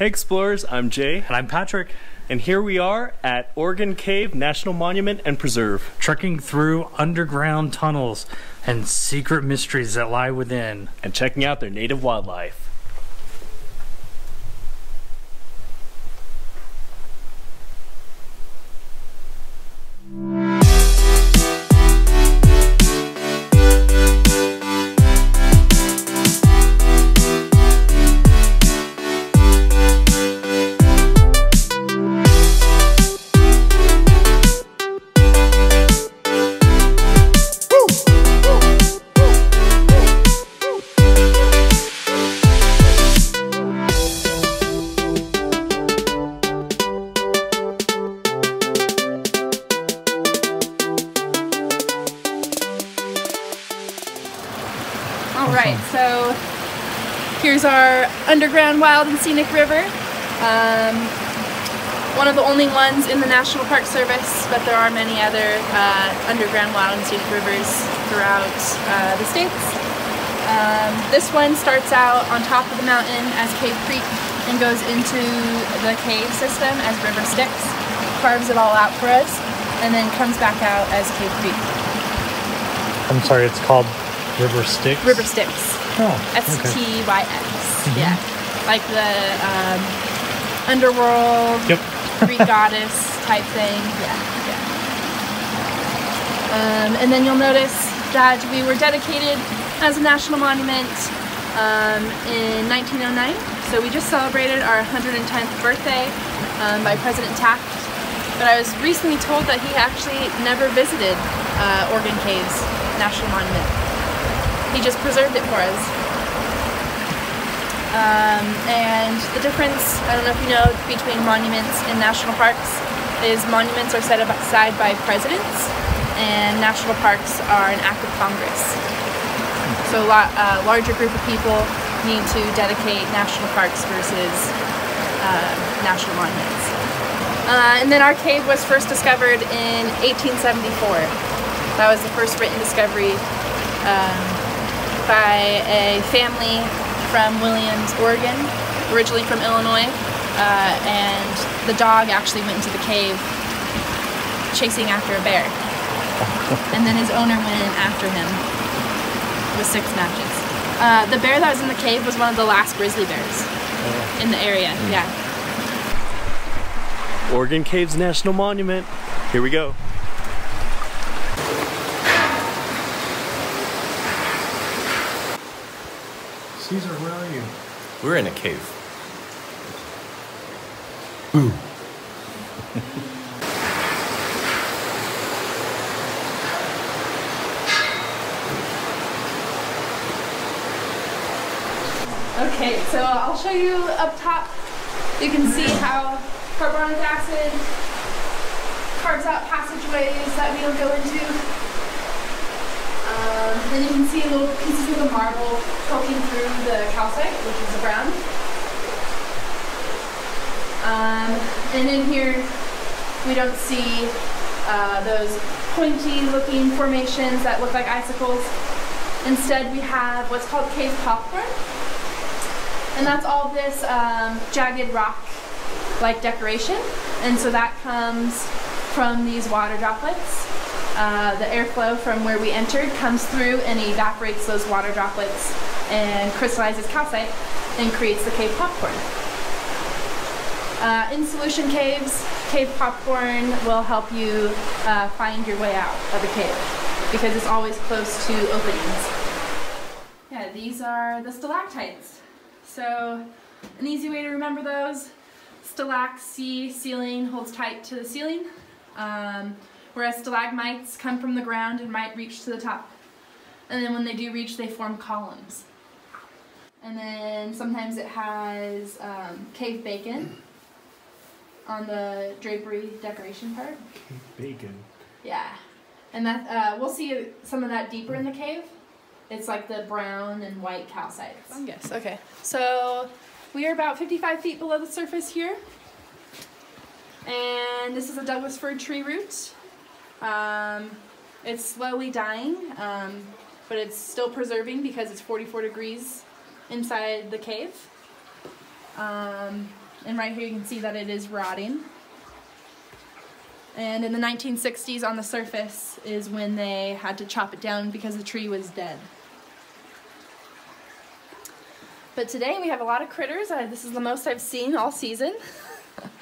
Hey explorers, I'm Jay. And I'm Patrick. And here we are at Organ Cave National Monument and Preserve. Trekking through underground tunnels and secret mysteries that lie within. And checking out their native wildlife. Alright, so here's our underground wild and scenic river. One of the only ones in the National Park Service, but there are many other underground wild and scenic rivers throughout the states. This one starts out on top of the mountain as Cave Creek and goes into the cave system as River Styx, carves it all out for us, and then comes back out as Cave Creek. I'm sorry, it's called River Styx? River Styx. Oh, S-T-Y-X. Yeah. Like the underworld, Greek goddess type thing. Yeah. And then you'll notice that we were dedicated as a national monument in 1909. So we just celebrated our 110th birthday by President Taft. But I was recently told that he actually never visited Organ Caves National Monument. He just preserved it for us. And the difference, I don't know if you know, between monuments and national parks is monuments are set aside by presidents and national parks are an act of Congress. So a larger group of people need to dedicate national parks versus national monuments. And then our cave was first discovered in 1874. That was the first written discovery by a family from Williams, Oregon, originally from Illinois, and the dog actually went into the cave chasing after a bear, and then his owner went in after him with 6 matches. The bear that was in the cave was one of the last grizzly bears in the area. Yeah. Organ Caves National Monument. Here we go. Caesar, where are you? We're in a cave. Ooh. Okay, so I'll show you up top. You can see how carbonic acid carves out passageways that we don't go into. Then you can see little pieces of the marble poking through the calcite, which is the ground. And in here, we don't see those pointy looking formations that look like icicles. Instead, we have what's called cave popcorn. And that's all this jagged rock-like decoration. And so that comes from these water droplets. The airflow from where we entered comes through and evaporates those water droplets and crystallizes calcite and creates the cave popcorn. In solution caves, cave popcorn will help you find your way out of a cave because it's always close to openings. Yeah, these are the stalactites. So an easy way to remember those, stalact, ceiling, holds tight to the ceiling. Whereas stalagmites come from the ground and might reach to the top. And then when they do reach, they form columns. And then sometimes it has cave bacon on the drapery decoration part. Cave bacon? Yeah. And that we'll see some of that deeper in the cave. It's like the brown and white calcites. Fungus, okay. So we are about 55 feet below the surface here. And this is a Douglas fir tree root. It's slowly dying, but it's still preserving because it's 44 degrees inside the cave. And right here you can see that it is rotting. And in the 1960s on the surface is when they had to chop it down because the tree was dead. But today we have a lot of critters. This is the most I've seen all season.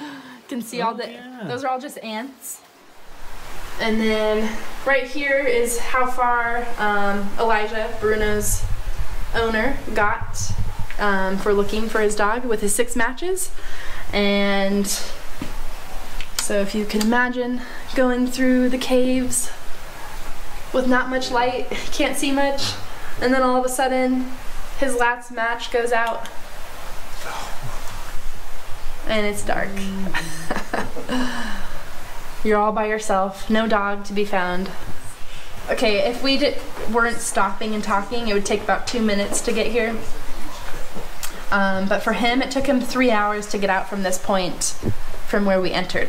You can see all the, those are all just ants. And then right here is how far Elijah, Bruno's owner, got for looking for his dog with his 6 matches. And so if you can imagine going through the caves with not much light, can't see much, and then all of a sudden his last match goes out and it's dark. You're all by yourself, no dog to be found. Okay, if we weren't stopping and talking, it would take about 2 minutes to get here. But for him, it took him 3 hours to get out from this point from where we entered.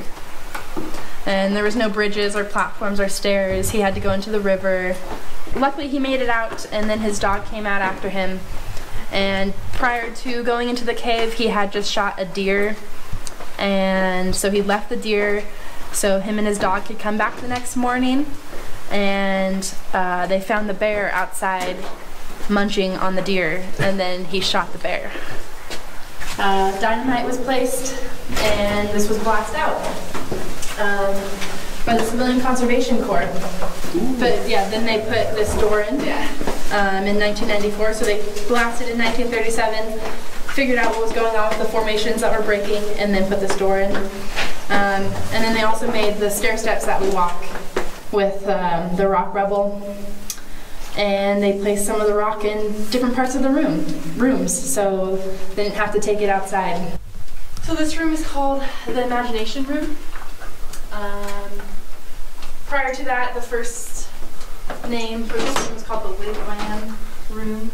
And there was no bridges or platforms or stairs. He had to go into the river. Luckily, he made it out, and then his dog came out after him. And prior to going into the cave, he had just shot a deer. And so he left the deer so him and his dog could come back the next morning. And they found the bear outside munching on the deer, and then he shot the bear. Dynamite was placed, and this was blasted out by the Civilian Conservation Corps. But yeah, then they put this door in 1994, so they blasted in 1937, figured out what was going on with the formations that were breaking, and then put this door in. And then they also made the stair steps that we walk with the rock rubble. And they placed some of the rock in different parts of the rooms, so they didn't have to take it outside. So this room is called the Imagination Room. Prior to that, the first name for this room was called the Wigwam Room.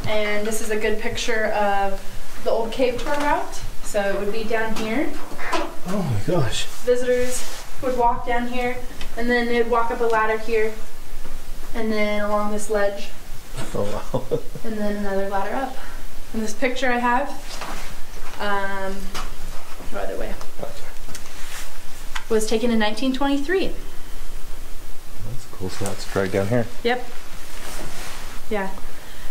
And this is a good picture of the old cave tour route. So it would be down here. Oh my gosh. Visitors would walk down here, and then they'd walk up a ladder here, and then along this ledge. Oh wow. And then another ladder up. And this picture I have, right other way, was taken in 1923. That's cool. So that's right down here. Yep. Yeah.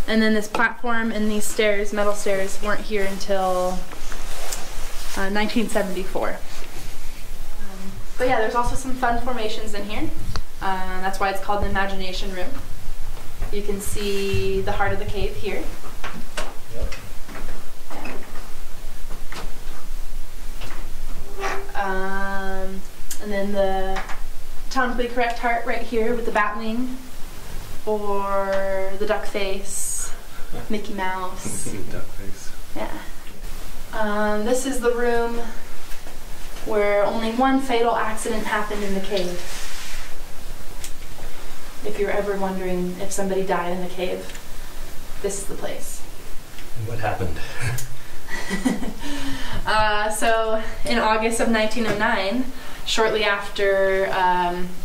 And then this platform and these stairs, metal stairs, weren't here until 1974. But yeah, there's also some fun formations in here. That's why it's called the Imagination Room. You can see the heart of the cave here. Yep. Yeah. And then the tonically correct heart right here with the bat wing, or the duck face, Mickey Mouse. Duck face. Yeah. This is the room where only one fatal accident happened in the cave. If you're ever wondering if somebody died in the cave, this is the place. And what happened? So in August of 1909, shortly after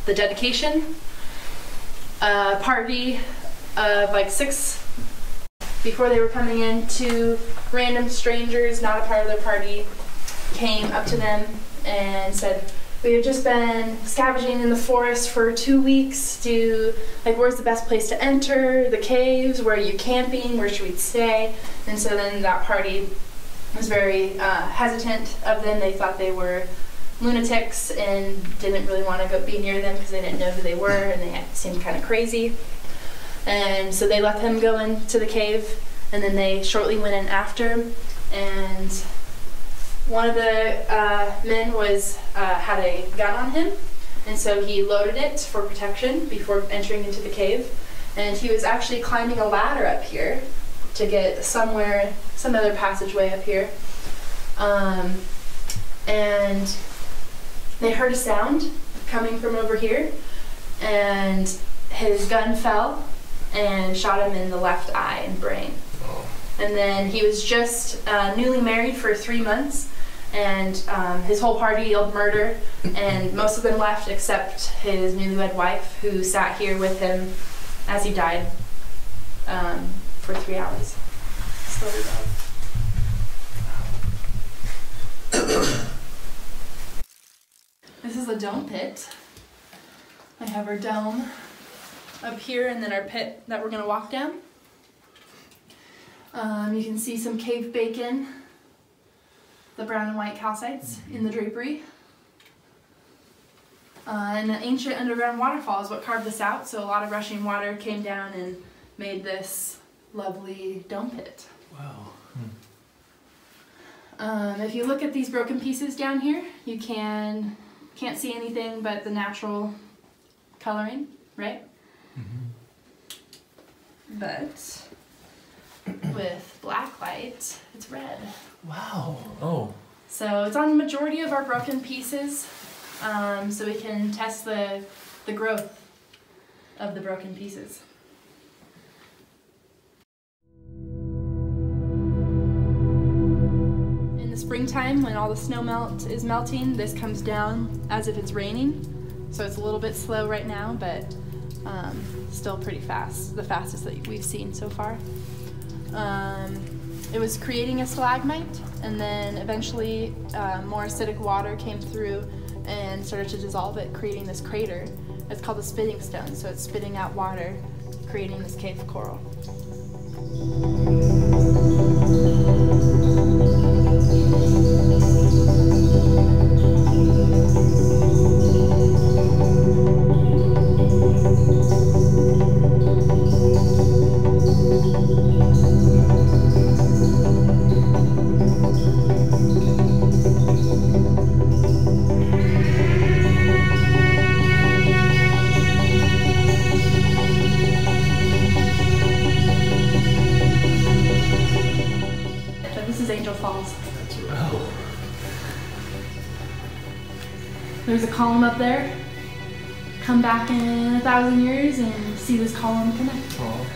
the dedication, a party of like 6, before they were coming in, 2 random strangers, not a part of their party, came up to them and said, "We have just been scavenging in the forest for 2 weeks. Where's the best place to enter the caves? Where are you camping? Where should we stay?" And so then that party was very hesitant of them. They thought they were lunatics and didn't really want to go be near them because they didn't know who they were, and they seemed kind of crazy. And so they let them go into the cave, and then they shortly went in after. And one of the men had a gun on him, and so he loaded it for protection before entering into the cave. And he was actually climbing a ladder up here to get somewhere, some other passageway up here. And they heard a sound coming from over here, and his gun fell and shot him in the left eye and brain. Oh. And then he was just newly married for 3 months, and his whole party yelled murder, and most of them left except his newlywed wife, who sat here with him as he died for 3 hours. Slowly down. This is a dome pit. I have our dome up here and then our pit that we're gonna walk down. You can see some cave bacon, the brown and white calcites in the drapery. And an ancient underground waterfall is what carved this out, so a lot of rushing water came down and made this lovely dome pit. Wow. If you look at these broken pieces down here, you can't see anything but the natural coloring, right? Mm-hmm. But with black light, it's red. Wow. Oh. So it's on the majority of our broken pieces, so we can test the growth of the broken pieces. In the springtime, when all the snow is melting, this comes down as if it's raining. So it's a little bit slow right now, but still pretty fast, the fastest that we've seen so far. It was creating a stalagmite, and then eventually more acidic water came through and started to dissolve it, creating this crater. It's called a spitting stone, so it's spitting out water, creating this cave coral. There's a column up there. Come back in 1,000 years and see this column connect. Oh.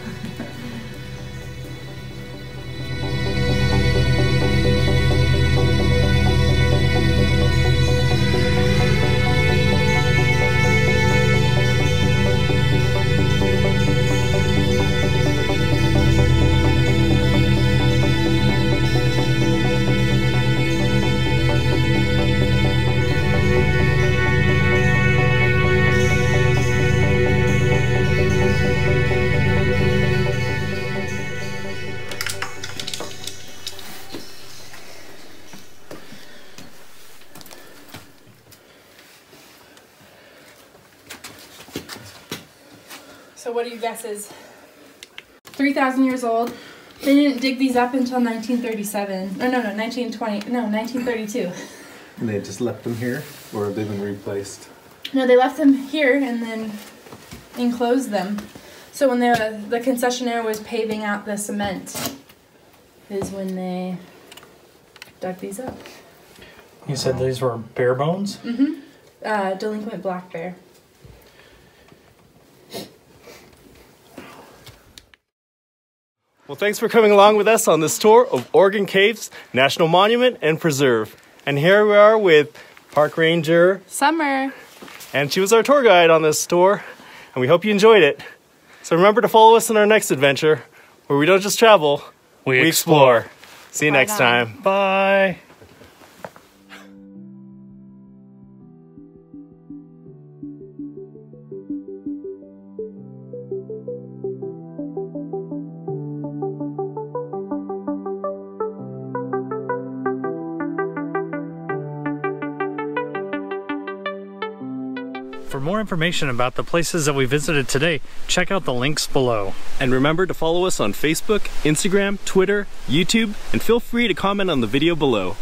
So what are your guesses? 3,000 years old. They didn't dig these up until 1937. Oh, no, 1932. And they just left them here, or have they been replaced? No, they left them here and then enclosed them. So when the concessionaire was paving out the cement is when they dug these up. You said these were bear bones? Mm-hmm. Delinquent black bear. Well, thanks for coming along with us on this tour of Oregon Caves National Monument and Preserve. And here we are with Park Ranger Summer. And she was our tour guide on this tour, and we hope you enjoyed it. So remember to follow us in our next adventure, where we don't just travel, we explore. See you next time. Bye. For more information about the places that we visited today, check out the links below. And remember to follow us on Facebook, Instagram, Twitter, YouTube, and feel free to comment on the video below.